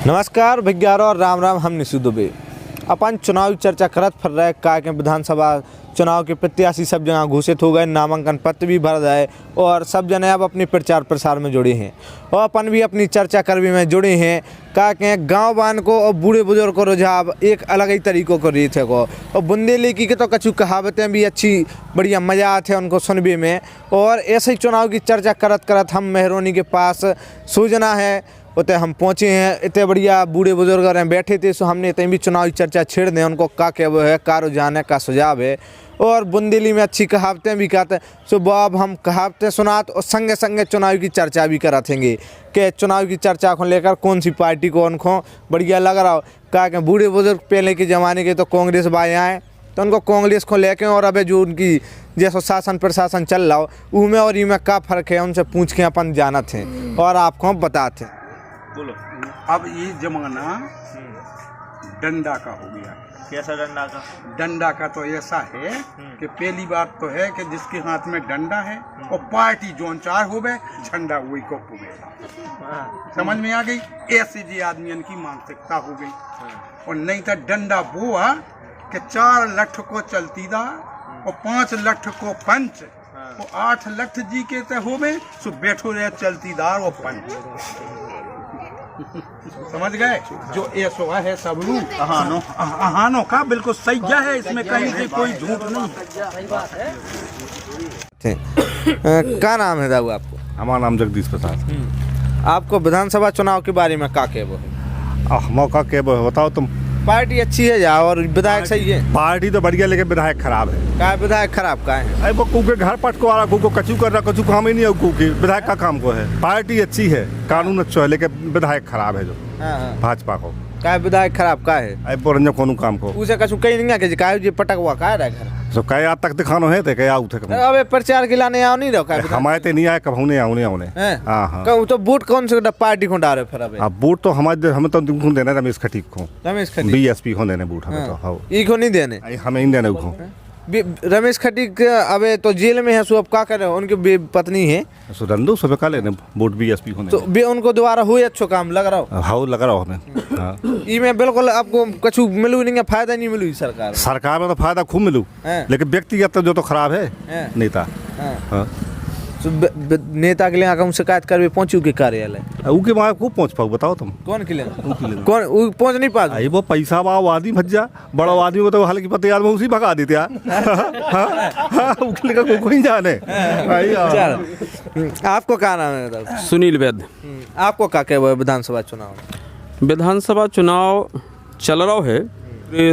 नमस्कार विज्ञान और राम राम। हम निशु दुबे अपन चुनावी चर्चा करत फिर रहे का के विधानसभा चुनाव के प्रत्याशी सब जगह घोषित हो गए, नामांकन पत्र भी भर गए और सब जने अब अपने प्रचार प्रसार में जुड़े हैं और अपन भी अपनी चर्चा करवी में जुड़े हैं। का के गाँव बान को और बूढ़े बुजुर्ग को रुझाव एक अलग ही तरीक़ों को रीत है को और बुंदेली के तो कछु कहावतें भी अच्छी बढ़िया मज़ा आते हैं उनको सुनने में। और ऐसे ही चुनाव की चर्चा करत करत हम मेहरोनी के पास सूचना है उतने हम पहुँचे हैं। इतने बढ़िया बूढ़े बुजुर्ग और बैठे थे, सो हमने इतनी भी चुनावी चर्चा छेड़ दें उनको का क्या वो है, का रुझान है, का सुझाव है और बुंदेली में अच्छी कहावतें भी कहते हैं। सो अब हम कहावतें सुनात और संगे संगे चुनाव की चर्चा भी कराएंगे कि चुनाव की चर्चा को लेकर कौन सी पार्टी को उनको बढ़िया लग रहा हो। क्या बूढ़े बुजुर्ग पहले के ज़माने के तो कांग्रेस भाई आए तो उनको कांग्रेस को लेके और अबे जो उनकी जैसा शासन प्रशासन चल रहा हो उनमें और इनमें क्या फ़र्क है उनसे पूछ के अपन जाना थे और आपको बताते हैं। बोलो। अब ये जमाना डंडा का हो गया। कैसा डंडा का? डंडा का तो ऐसा है कि पहली बात तो है कि जिसके हाथ में डंडा है और पार्टी जोन चार हो गए झंडा वही को पुगेगा। समझ में आ गई? ऐसे जी आदमियों की मानसिकता हो गई। और नहीं तो डंडा बोआ कि 4 लठ को चलती दा और 5 लठ को पंच और 8 लठ जी के ते हो गए सो बैठो रहे चलतीदार और पंच। समझ गए? जो ऐसो है सब रू अहानो का बिल्कुल सही है, इसमें कहीं से कोई झूठ नहीं। क्या नाम है दाऊ आपको? हमारा नाम जगदीश प्रसाद। आपको विधानसभा चुनाव के बारे में क्या कहबो है? मौका के बताओ तुम। पार्टी अच्छी है या और विधायक सही है? पार्टी तो बढ़िया लेकिन विधायक खराब है। क्या विधायक खराब का है? अरे वो कुके घर पटको आ रहा, को कचू कर रहा, कचू काम ही नहीं है कुकी। विधायक का काम को है। पार्टी अच्छी है, कानून अच्छा है, लेकिन विधायक खराब है जो भाजपा को। क्या विधायक खराब का है? अरे बोरंजो कोनो काम को उसे कछु कहीं नहीं है कि जी पटकवा का है घर सो कई आज तक दिखानो है ते कई आउथे कब अबे प्रचार के लाने आओ नहीं रखा हमारे ते नहीं आए कब होने आउने आउने। हां हां कब तो वोट कौन से पार्टी को डाले फिर अबे? अब वोट तो हमें तो तुमको देना रमेश खटीक को। रमेश खटीक बीएसपी को देने वोट हमें तो हां ई को नहीं देने। हमें नहीं देने को। रमेश खटीक अबे तो जेल में है, सो अब क्या करे? उनकी पत्नी है सो रंदू सब का लेने वोट बीएसपी को तो बे उनको दोबारा हुए अच्छो काम लग रहा हो। हां लग रहा हो हमें। हां ई में बिल्कुल आपको कछु मिलू नहीं, फायदा नहीं मिलू सरकार में तो फायदा खूब मिलू लेकिन व्यक्तिगत जो तो खराब है नेता। हां तो नेता के लिए आके शिकायत करवे पहुंचू के कार्यालय उके वहां खूब पहुंच पाओ बताओ तुम कौन के लिए कौन उ पहुंच नहीं पास भाई वो पैसा वाओ आदमी भज्जा बड़ा आदमी को तो हल्की पत्ते याद में उसी भगा देते यार। हां उके का कोई जाने भाई। आपको क्या नाम है? सुनील वैद्य। आपको क्या कहबो विधानसभा चुनाव? विधानसभा चुनाव चल रहा है।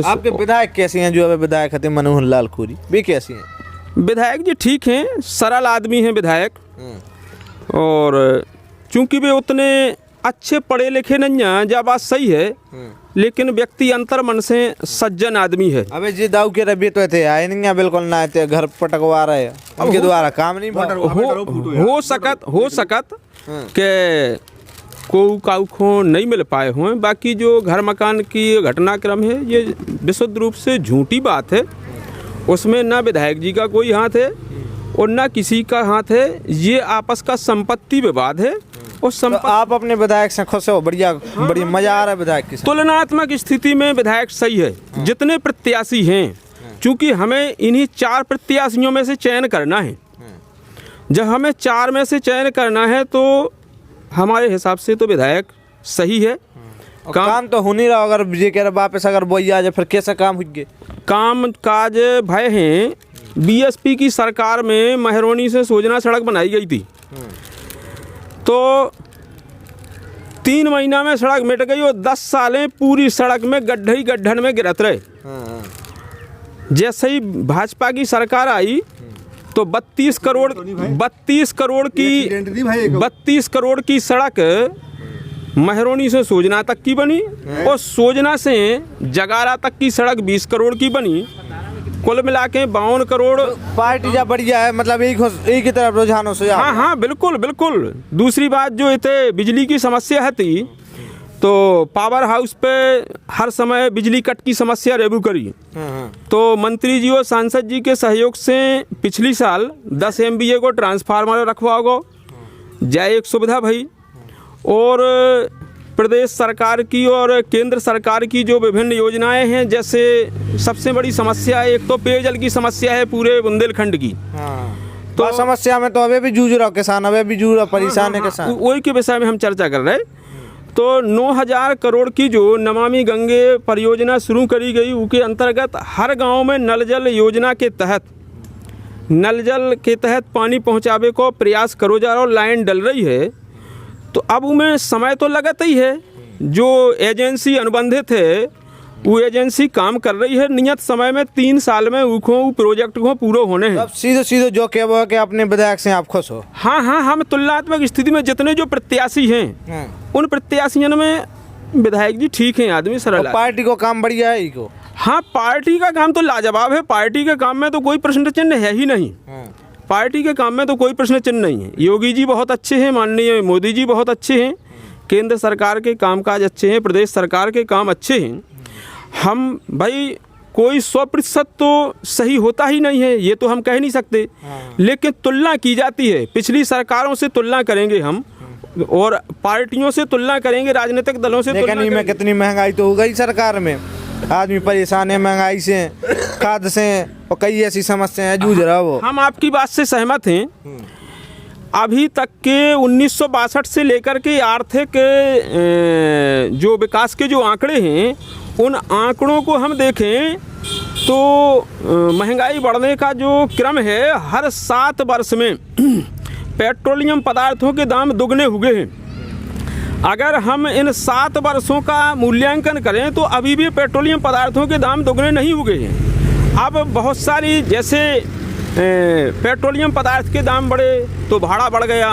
आपके विधायक कैसे हैं? जो अभी विधायक थे मनोहर लाल खूरी वे कैसे हैं? विधायक जी ठीक हैं, सरल आदमी हैं विधायक। और चूंकि वे उतने अच्छे पढ़े लिखे नहीं हैं, जब बात सही है, लेकिन व्यक्ति अंतर मन से सज्जन आदमी है। अबे जी दाऊ के रबी तो थे आए नहीं बिल्कुल ना थे, घर पटकवा रहे उनके द्वारा काम नहीं हो सकत के को काऊ को नहीं मिल पाए हुए। बाकी जो घर मकान की घटनाक्रम है ये विशुद्ध रूप से झूठी बात है। उसमें ना विधायक जी का कोई हाथ है और ना किसी का हाथ है। ये आपस का संपत्ति विवाद है। और तो आप अपने विधायक से खुश हो? बढ़िया बढ़िया मजा आ रहा है विधायक की? तुलनात्मक स्थिति में विधायक सही है। जितने प्रत्याशी हैं, चूंकि हमें इन्हीं 4 प्रत्याशियों में से चयन करना है। जब हमें 4 में से चयन करना है तो हमारे हिसाब से तो विधायक सही है। काम तो हो नहीं रहा। अगर विजय कह रहा वापस अगर वही आ जाए फिर कैसा काम होंगे? काम काज भय हैं। बीएसपी की सरकार में महरौनी से सोजना सड़क बनाई गई थी तो 3 महीना में सड़क मिट गई और 10 सालें पूरी सड़क में गड्ढे ही गड्ढन में गिरत रहे। जैसे ही भाजपा की सरकार आई तो 32 करोड़ की सड़क महरौनी से सोजना तक की बनी और सोजना से जगारा तक की सड़क 20 करोड़ की बनी। कुल मिला के 52 करोड़। पार्टी जा बढ़िया है, मतलब एक ही तरफ रुझानों से। हाँ हाँ बिल्कुल बिल्कुल। दूसरी बात जो इतने बिजली की समस्या है थी तो पावर हाउस पे हर समय बिजली कट की समस्या रेबू करी। तो मंत्री जी और सांसद जी के सहयोग से पिछली साल 10 MVA को ट्रांसफार्मर रखवाओ गो, जय एक सुविधा भाई। और प्रदेश सरकार की और केंद्र सरकार की जो विभिन्न योजनाएं हैं, जैसे सबसे बड़ी समस्या है, एक तो पेयजल की समस्या है पूरे बुंदेलखंड की। तो समस्या में तो अभी भी जूझ रहा किसान, अभी भी जूझ रहा, परेशान है किसान। वही के विषय में हम चर्चा कर रहे हैं। तो 9,000 करोड़ की जो नमामि गंगे परियोजना शुरू करी गई, उसके अंतर्गत हर गांव में नल जल योजना के तहत पानी पहुंचावे को प्रयास करो जा रहा और लाइन डल रही है। तो अब उनमें समय तो लगता ही है, जो एजेंसी अनुबंधित है वो एजेंसी काम कर रही है, नियत समय में 3 साल में वो प्रोजेक्ट को पूरा होने हैं। अब सीधे जो क्या वो कि अपने विधायक से आप खुश हो? हाँ, हम तुलनात्मक स्थिति में जितने जो प्रत्याशी हैं उन प्रत्याशियों में विधायक जी ठीक हैं, आदमी सरल। पार्टी को काम बढ़िया है इको? हाँ, पार्टी का काम तो लाजवाब है, पार्टी के काम में तो कोई प्रश्न चिन्ह है ही नहीं। पार्टी के काम में तो कोई प्रश्न चिन्ह नहीं है। योगी जी बहुत अच्छे हैं, माननीय मोदी जी बहुत अच्छे हैं, केंद्र सरकार के कामकाज अच्छे हैं, प्रदेश सरकार के काम अच्छे हैं। हम भाई कोई 100% तो सही होता ही नहीं है, ये तो हम कह नहीं सकते, लेकिन तुलना की जाती है। पिछली सरकारों से तुलना करेंगे हम, और पार्टियों से तुलना करेंगे, राजनीतिक दलों से तुलना करेंगे। कितनी महंगाई तो हो गई सरकार में, आदमी परेशान है महंगाई से, खाद से, और कई ऐसी समस्याएं जूझ रहा वो। हम आपकी बात से सहमत हैं। अभी तक के 1962 से लेकर के आर्थिक जो विकास के जो आंकड़े हैं, उन आंकड़ों को हम देखें तो महंगाई बढ़ने का जो क्रम है, हर 7 वर्ष में पेट्रोलियम पदार्थों के दाम दुगने हुए हैं। अगर हम इन 7 वर्षों का मूल्यांकन करें तो अभी भी पेट्रोलियम पदार्थों के दाम दुगने नहीं हुए हैं। अब बहुत सारी, जैसे पेट्रोलियम पदार्थ के दाम बढ़े तो भाड़ा बढ़ गया,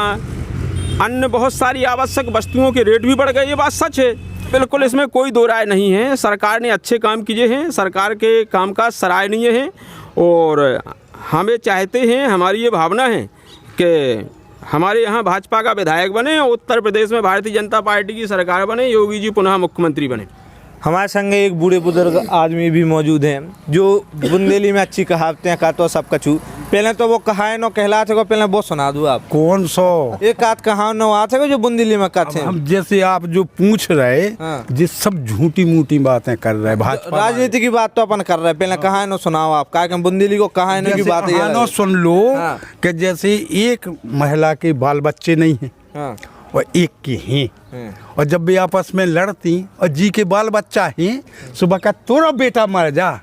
अन्य बहुत सारी आवश्यक वस्तुओं के रेट भी बढ़ गए, ये बात सच है, बिल्कुल इसमें कोई दो राय नहीं है। सरकार ने अच्छे काम किए हैं, सरकार के कामकाज सराहनीय हैं, और हमें चाहते हैं, हमारी ये भावना है कि हमारे यहाँ भाजपा का विधायक बने, उत्तर प्रदेश में भारतीय जनता पार्टी की सरकार बने, योगी जी पुनः मुख्यमंत्री बने। हमारे संग एक बूढ़े बुजुर्ग आदमी भी मौजूद हैं जो बुंदेली में अच्छी कहावतें कहते हो सब कछु। पहले तो वो कहाए नो कहलाते को, पहले वो सुना दूँ आप। कौन सो एक आध कहावत आते को जो बुंदेली में कहते हैं? हम जैसे आप जो पूछ रहे, जिस सब झूठी मूठी बातें कर रहे, भाजपा राजनीति की बात तो अपन कर रहे, पहले कहाए नो सुनाओ आप, क्या बुंदेली को कहानी की बात है। सुन लो कि जैसे एक महिला के बाल बच्चे नहीं है और एक के हैं, और जब भी आपस में लड़ती और जी के बाल बच्चा है, सुबह का तोरा बेटा मर जा,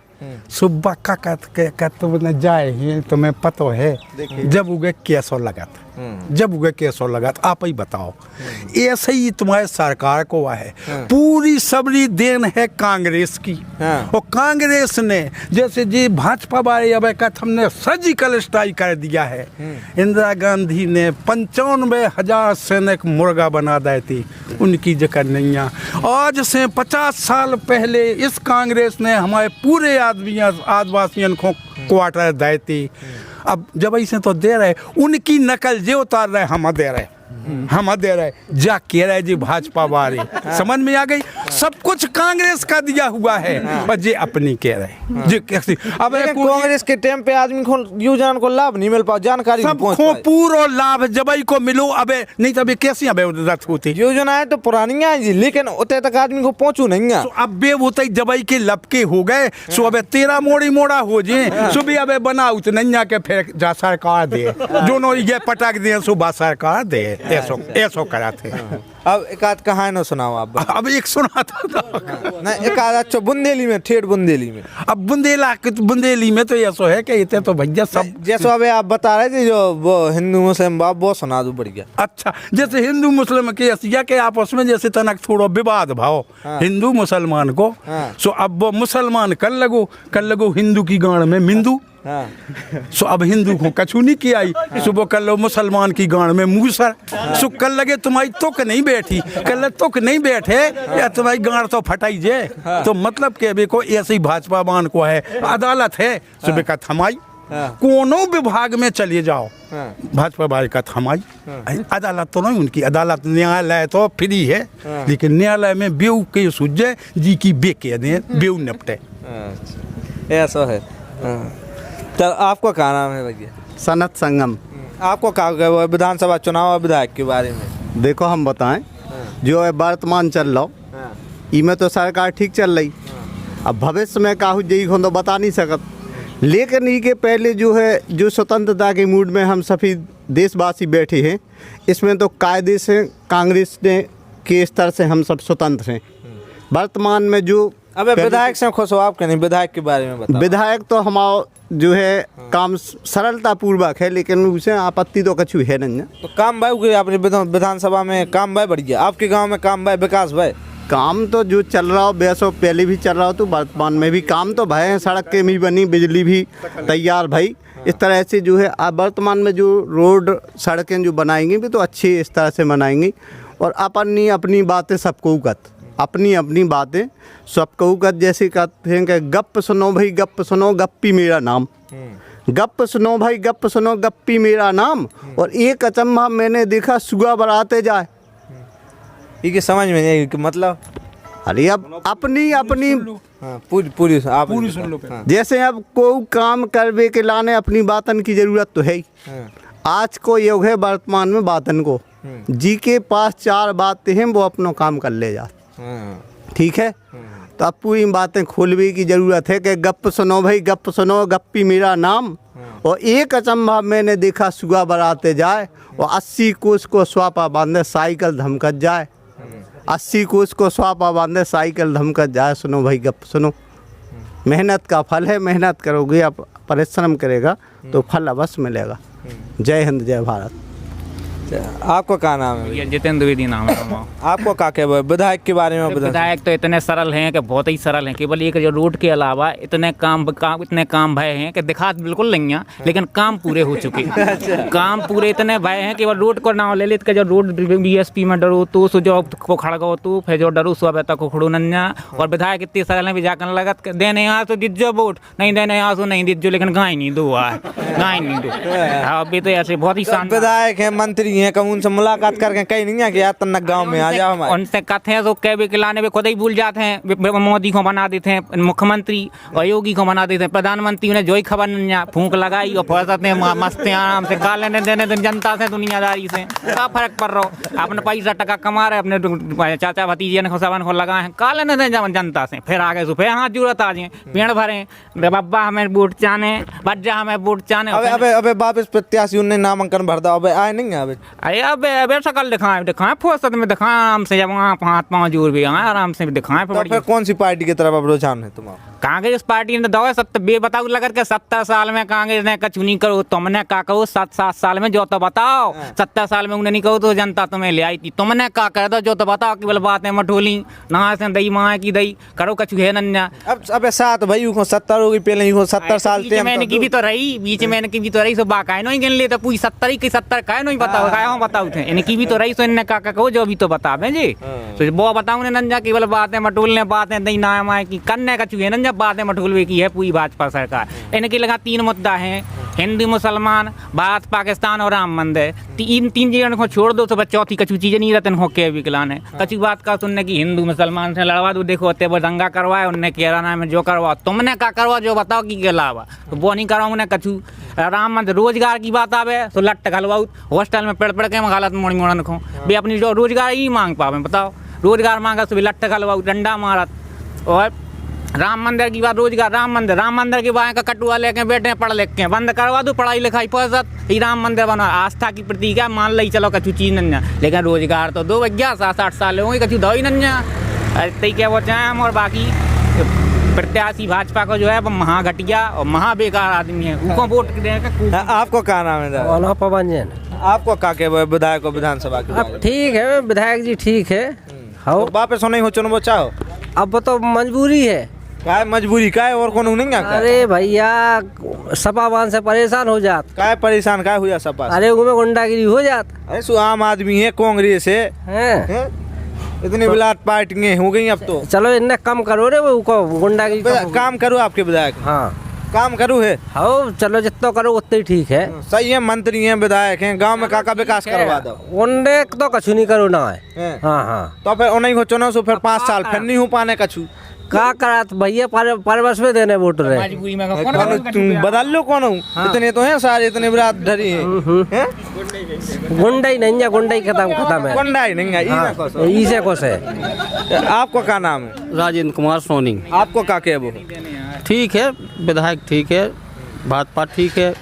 सुबह का तुम न जाए हैं, तुम्हें पतो है जब उगे कैसो लगा था, जब उगे कैसो लगा था, आप ही बताओ। ऐसे ही तुम्हारे सरकार को है, पूरी सबरी देन है कांग्रेस की। और कांग्रेस ने जैसे जी भाजपा वाले अब हमने सर्जिकल स्ट्राइक कर दिया है। इंदिरा गांधी ने 95,000 सैनिक मुर्गा बना दिए थे, उनकी जगह नहीं है। आज से 50 साल पहले इस कांग्रेस ने हमारे पूरे आदिवासियों को क्वार्टर दिए थे। अब जब ऐसे तो दे रहे, उनकी नकल जो उतार रहे हम दे रहे, हम दे रहे, जा कह रहे जी भाजपा वाले, समझ में आ गई। सब कुछ कांग्रेस का दिया हुआ है और जी अपनी कह रहे जी कैसे। अब कांग्रेस के टाइम पे आदमी को योजना को लाभ नहीं मिल पाओ, जानकारी सबको पूरा लाभ जबई को मिलो। अबे नहीं तो अबे कैसी अबे रद्द होती योजनाएं तो पुरानी है जी, लेकिन उतने तक आदमी को पहुंचू नहीं है। अब बे होते जबई के लपके हो गए, सो अबे तेरा मोड़ा हो जे, सो भी अबे बनाऊ तो नहीं के फिर जा सरकार दे, दोनों ये पटक दे, सुबह सरकार दे, ऐसो करा थे। अब एक आध कहानी सुनाओ आप। अब एक सुनाता था नहीं, एक आध अच्छा बुंदेली में, ठेठ बुंदेली में। अब बुंदेली में तो ऐसो है कि इतने तो भैया सब जैसे अबे आप बता रहे थे जो वो हिंदू मुस्लिम बाप, वो सुना दो बढ़िया। अच्छा, जैसे हिंदू मुस्लिम के असिया के आपस में जैसे तनक थोड़ा विवाद भाव हिंदू मुसलमान को, सो अब वो मुसलमान कर लगो हिंदू की गाड़ में मिंदू, सो अब हिंदू को कछु नहीं किया, सुबह कर लो मुसलमान की गाड़ में मूसर, सो कल लगे तुम्हारी तुक नहीं बैठी, कल तुक नहीं बैठे या तुम्हारी गाड़ तो फटाई जे। तो मतलब के अभी को ऐसे ही भाजपा मान को है, अदालत है, सुबह का थमाई, कोनो विभाग में चलिए जाओ, भाजपा भाई का थमाई, अदालत तो नहीं उनकी, अदालत न्यायालय तो फ्री है, लेकिन न्यायालय में बेऊ के सुझे जी की बेके दे, बेऊ निपटे। ऐसा है। तो आपका क्या नाम है भैया? सनत संगम। आपको क्या विधानसभा चुनाव और विधायक के बारे में? देखो हम बताएं जो है वर्तमान चल रहा हाँ, इमें तो सरकार ठीक चल रही। अब भविष्य में का हो जाई हम तो बता नहीं सकत, लेकिन ई के पहले जो है जो स्वतंत्रता के मूड में हम सभी देशवासी बैठे हैं, इसमें तो कायदे से कांग्रेस ने के स्तर से हम सब स्वतंत्र हैं। वर्तमान में जो अबे विधायक से खुश हो आपके नहीं, विधायक के बारे में बताओ। विधायक तो हमारा जो है काम सरलता पूर्वक है, लेकिन उसे आपत्ति तो कछु है नहीं। तो काम भाई हुए अपने विधानसभा में, काम भाई बढ़िया आपके गांव में, काम भाई विकास भाई काम तो जो चल रहा हो वैसे पहले भी चल रहा हो, तो वर्तमान में भी काम तो भय है, सड़क के भी बनी, बिजली भी तैयार भाई। इस तरह से जो है अब वर्तमान में जो रोड सड़कें जो बनाएंगी भी तो अच्छी इस तरह से बनाएंगी। और अपनी अपनी बातें सबको कत, अपनी अपनी बातें सबको कत, जैसे कहते हैं कि गप सुनो भाई गप सुनो, गप्पी मेरा नाम। गप सुनो भाई गप सुनो, गप्पी मेरा नाम। और एक अचंभा मैंने देखा, सुगा बढ़ाते जाए। ये समझ में नहीं कि मतलब, अरे अब अपनी अपनी हाँ, पूरी आप पूरी सुन लो। हाँ, जैसे अब कोई काम करवे के लाने अपनी बातन की जरूरत तो है ही। हाँ, आज को योग है वर्तमान में बातन को, जी के पास 4 बातें हैं वो अपना काम कर ले जा, हाँ, ठीक है। तो अब पूरी बातें खोलने की जरूरत है कि गप सुनो भाई गप सुनो, गप्पी मेरा नाम। और एक अचंभा मैंने देखा, सुगा बढ़ाते जाए। और 80 कोस को स्वापा बांधे, साइकिल धमकत जाए। 80 कोस को स्वापा बांधे, साइकिल धमकत जाए। सुनो भाई गप सुनो, मेहनत का फल है, मेहनत करोगे आप, परिश्रम करेगा तो फल अवश्य मिलेगा। जय हिंद जय भारत। आपको क्या नाम है? ये जितेंद्र द्विवेदी नाम है हमारा। आपको क्या कहे विधायक के बारे में? विधायक तो इतने सरल हैं कि बहुत ही सरल हैं। केवल एक जो रोड के अलावा इतने काम भय हैं कि दिखा बिल्कुल नहीं है, लेकिन काम पूरे हो चुके। काम पूरे इतने भय हैं, केवल रोड को नाम ले लेते कि जो रोड BSP में डरो तो सो जो को खड़गो तो फिर जो डरो सो अब तक खड़ो नन्या। और विधायक इतने सरल हैं भी जाकर लगत देने यहाँ तो दीजो वोट, नहीं देने यहाँ तो नहीं दीजो, लेकिन गाय नहीं दो, गाय नहीं दो। अभी तो ऐसे बहुत ही शानदार विधायक है, मंत्री हैं, कब उनसे मुलाकात करके कहीं नहीं है कि यार तन्ना गांव में आ जाओ हमारे? उनसे कहते हैं तो कह के लाने में खुद ही भूल जाते हैं। मोदी को बना देते हैं मुख्यमंत्री और योगी को बना देते हैं प्रधानमंत्री। उन्हें जो ही खबर नहीं फूंक लगाई और फंसते हैं मस्त आराम से का लेने देने जनता से, दुनियादारी से क्या फर्क पड़ रहा हो। अपने पैसा टका कमा रहे, अपने चाचा भतीजे ने सबन को लगाए हैं, का लेने दें जनता से। फिर आगे से फिर हाँ जरूरत आ जाए, पेड़ भरे बब्बा हमें वोट चाने, बज्जा हमें वोट चाने। अबे वापस प्रत्याशी उन्हें नामांकन भर दो, अबे आए नहीं है अब शकल दिखाएं फुर्सत में दिखाएं, आराम से जब वहाँ हाथ पाँव जोड़ भी आए आराम से दिखाएं। तो फिर कौन सी पार्टी की तरफ अब रुझान है तुम्हारा? कांग्रेस पार्टी ने दवा बताओ लगर के 70 साल में कांग्रेस ने कछु नहीं करो, तुमने का कहो 7 साल में जो तो बताओ। 70 साल में उन्हें नहीं कहो तो जनता तुम्हें ले आई थी, तुमने का कर दो जो तो बताओ। केवल बातें मठोली नहा से दही माँ की दही करो कछु है नन्या। अब अबे 7 भाई को 70 होगी, पहले ही 70 साल बीच में की भी तो रही, बीच में की भी तो रही, सो बाकाय नहीं गिन ले तो पूरी 70 की 70 का नहीं बताओ, काय बताओ थे इनकी भी तो रही, सो इनने का कहो जो भी तो बतावे जी। तो वो बताऊँ नंजा, केवल बातें मटोलने, बातें दही ना माए की करने कछु है नंजा, बातें मटोलवे की है पूरी भाजपा सरकार। इनके लगा 3 मुद्दा हैं, हिंदू मुसलमान, भारत पाकिस्तान और राम मंदिर। तीन चीजों को छोड़ दो तो चौथी कछु चीजें नहीं रहते हो के विकलान है। कछु बात का सुनने की हिंदू मुसलमान से लड़वा दो, देखो वो दंगा करवाए उनने केराना में जो करवा, तुमने क्या करवा जो बताओ की अलावा तो वो नहीं करवाऊँ उन्हें कछु। राम मंदिर रोजगार की बात आवे तो लट घलवाऊ, हॉस्टल में पढ़ के हालत मोड़ी मोड़न को भी अपनी जो रोजगार ही मांग पावे, बताओ रोजगार मांगा तो भी लट घलवाऊ डंडा मारत। और राम मंदिर की बात, रोजगार राम मंदिर के बाएं का कटुआ लेके बैठे पढ़ लिख के बंद करवा दो, पढ़ाई लिखाई फौसत ही राम मंदिर बना, आस्था की प्रतीक है, मान ली चलो कछु चीज नहीं, लेकिन रोजगार तो दो भैया 7-8 साल होंगे कछु दो ही नहीं क्या वो चाहे हम। और बाकी प्रत्याशी भाजपा को जो है वो महाघटिया और महाबेकार आदमी है, उनको वोट देंगे। आपको क्या नाम है? पवन जैन। आपको क्या के विधायक को विधानसभा के? अब ठीक है विधायक जी, ठीक है। तो वापस होने हो चुनो चाहो? अब तो मजबूरी है। काय मजबूरी काय और कौन नहीं है? अरे भैया सपावान से परेशान हो जात। काय परेशान काय हुआ सपा? अरे उनमें गुंडागिरी हो जात। अरे सो आम आदमी है, कांग्रेस है, इतनी विलाट पार्टियां हो गई अब तो। चलो इन्हें कम करो रे, वो गुंडागिरी काम करो आपके विधायक। हाँ काम करूँ है? हो चलो जितना करो उतना ही ठीक है। सही है, मंत्री हैं, विधायक हैं, गांव में काका विकास करवा दो। उनने तो कछु नहीं करो ना है। हैं? हाँ हाँ तो फिर उन्हीं को चुनो सो फिर 5 साल फिर नहीं हो पाने कछु। का करा तो भैया परवश में देने वोट रहे। मजबूरी में तुम बदल लो कौन हूँ? इतने तो हैं सारे, इतने विराट धरी हैं। हैं? गुंडा ही नहीं है, गुंडा ही खत्म है। गुंडा ही नहीं है, इसे कुछ है। आपको क्या नाम है? राजेंद्र कुमार सोनी। आपको क्या के वो? ठीक है, विधायक ठीक है, भाजपा ठीक है,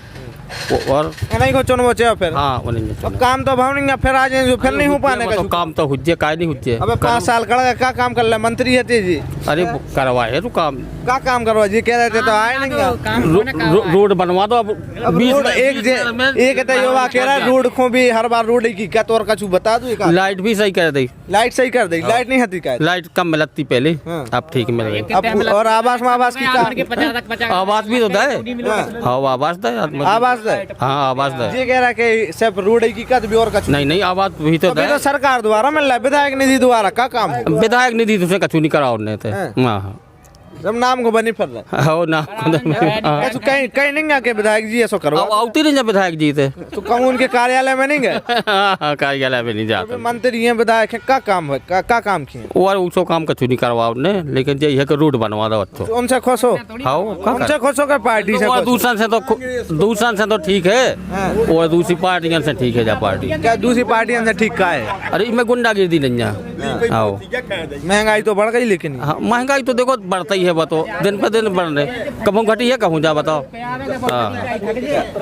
और नहीं को चुनवो चाहिए फिर। हाँ उन्हें अब काम तो भाव नहीं, फिर आ जाएंगे फिर नहीं हो पाने का। काम तो हुज्जे काय नहीं हुज्जे। अबे 5 साल करेगा, क्या काम कर ले? मंत्री है जी। अरे करवाए तो काम, क्या काम करवा जी? कह रहे थे तो आए नहीं। रोड बनवा दो। अब रोड एक तो युवा कह रहा है रोड को भी हर बार रोड की क्या तो और कछु बता दो। लाइट भी सही कर दी, लाइट सही कर दी, लाइट नहीं हती का। लाइट कम मिलती पहले, हाँ। अब ठीक मिल रही। अब और आवास में आवास की क्या? आवास भी तो दे। हाँ आवास दे, आवास दे। हाँ आवास दे। ये कह रहा कि सिर्फ रोड की का भी और कछु नहीं आवास भी तो अभी दे। तो सरकार द्वारा मिल रहा है, विधायक निधि द्वारा का काम है? विधायक निधि तुझे कछु नहीं करा उन्हें थे। हाँ। हाँ सब नाम को बनी फिर रहा हो ना। कछु कहीं कहीं नहीं आके विधायक जी ऐसा करो। अब आउती नहीं जब विधायक जी थे। तो कहूँ उनके कार्यालय में नहीं गए? कार्यालय में नहीं जाते। मंत्री हैं, विधायक हैं, क्या काम है? क्या काम किए? और उसको काम कछु नहीं करवा उन्हें, लेकिन ये है कि रोड बनवा दो। तो उनसे खुश हो? हाँ उनसे खुश हो के पार्टी से और खुश हो? दूसरा से तो ठीक है, और दूसरी पार्टियों से ठीक है। जा पार्टी क्या दूसरी पार्टियों से ठीक का है? अरे इसमें गुंडागिर्दी नहीं है। आओ महंगाई तो बढ़ गई, लेकिन हाँ, महंगाई तो देखो बढ़ता ही है, बताओ दिन पे दिन बढ़ रहे। कहूँ घटी है, कहूँ जा बताओ। हाँ।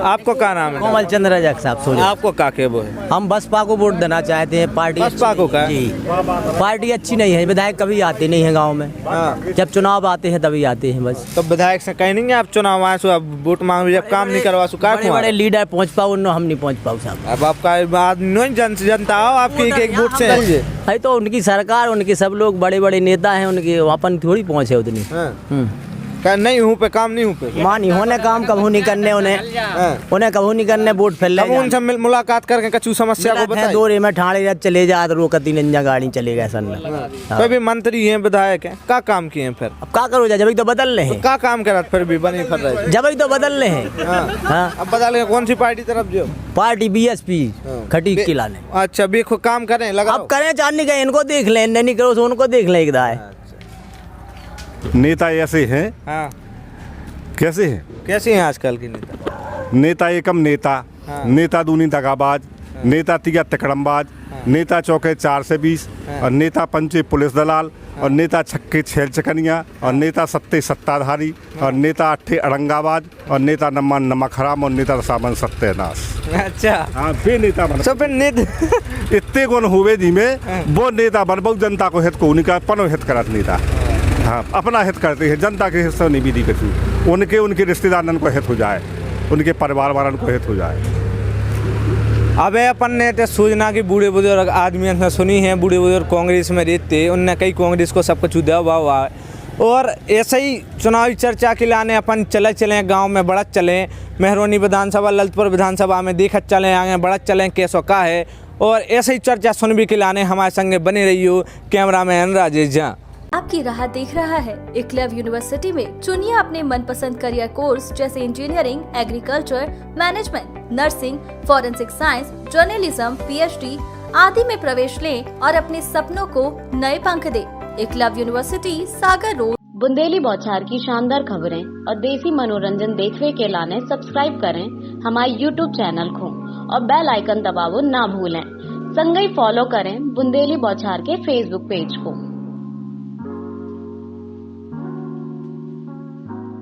आपको क्या नाम है? कोमल चंद्र रजक साहब सोनी। आपको क्या के वो है? हम बसपा को वोट देना चाहते हैं। पार्टी बसपा को का? जी, पार्टी अच्छी नहीं है, विधायक कभी आते नहीं है गांव में। हाँ। जब चुनाव आते हैं तभी आते हैं बस। तो विधायक से कहीं नहीं आप चुनाव आए सो अब वोट मांग, जब काम नहीं करवा सो बड़े बड़े लीडर पहुंच पाओ, उन हम नहीं पहुंच पाओ साहब। अब आपका बात नहीं, जनता हो आपकी एक वोट से है तो उनकी सरकार, उनके सब लोग बड़े बड़े नेता हैं, उनके अपन थोड़ी पहुंचे उतनी। क्या नहीं हूँ पे काम नहीं हूँ पे मानी होने काम कभू नहीं करने, उन्हें कभू नहीं करने वोट फैल अब उनसे मुलाकात करके कछु समस्या को बताइए। दौरे में ठाणे चले जा रोकती नंजा गाड़ी चले गए सन। कोई भी मंत्री हैं, विधायक हैं, क्या काम किए हैं फिर? अब क्या करो, जब तो बदल रहे हैं। क्या काम करा फिर भी बनी फिर रहे? जब तो बदल रहे हैं। हाँ। अब बदल गए कौन सी पार्टी तरफ जो? पार्टी बीएसपी खटी किला ने। अच्छा भी काम करें लगा। अब करें चांदी का, इनको देख लें, नहीं करो तो उनको देख लें। नेता ऐसे हैं। हाँ। कैसे हैं? कैसे हैं आजकल के नेता? नेता एकम नेता। हाँ। नेता दूनी दगाबाज। हाँ। नेता तिया तकड़मबाज। हाँ। नेता चौके 4 से 20। हाँ। और नेता पंचे पुलिस दलाल। हाँ। और नेता छक्के छेल चकनिया। और नेता सत्ते सत्ताधारी। और नेता अट्ठे अड़ंगाबाज। और नेता नम्मा नमक हराम। और नेता सामन सत्यानाश। अच्छा हाँ बे नेता बन सब नेता इतने गुण हुए जी में वो नेता बन बहुत जनता को हित को उनका पनो हित करत नेता। हाँ अपना हित करते हैं, जनता के हिस्सा नहीं भी कछु। उनके रिश्तेदारन को हित हो जाए, उनके परिवार वालन को हित हो जाए। अबे अपन ने तो सूचना की बूढ़े बुजुर्ग आदमी ने सुनी है, बूढ़े बुजुर्ग कांग्रेस में रहते, उनने कई कांग्रेस को सब कुछ दिया हुआ है। और ऐसे ही चुनावी चर्चा के लाने अपन चले गांव में बढ़त चले, मेहरौनी विधानसभा, ललितपुर विधानसभा में देखत चले, आगे बढ़त चले कैसो का है। और ऐसे ही चर्चा सुनने के लाने हमारे संगे बने रही हो कैमरामैन राजेश झा। आपकी राह देख रहा है एकलव्य यूनिवर्सिटी में। चुनिए अपने मनपसंद करियर कोर्स जैसे engineering, agriculture, management, nursing, forensic science, journalism, PhD आदि में प्रवेश लें और अपने सपनों को नए पंख दें। एकलव्य यूनिवर्सिटी, सागर रोड। बुंदेली बौछार की शानदार खबरें और देसी मनोरंजन देखने के लाने सब्सक्राइब करें हमारे YouTube चैनल को और बेल आइकन दबावो ना भूलें। संगई फॉलो करें बुंदेली बौछार के Facebook पेज को।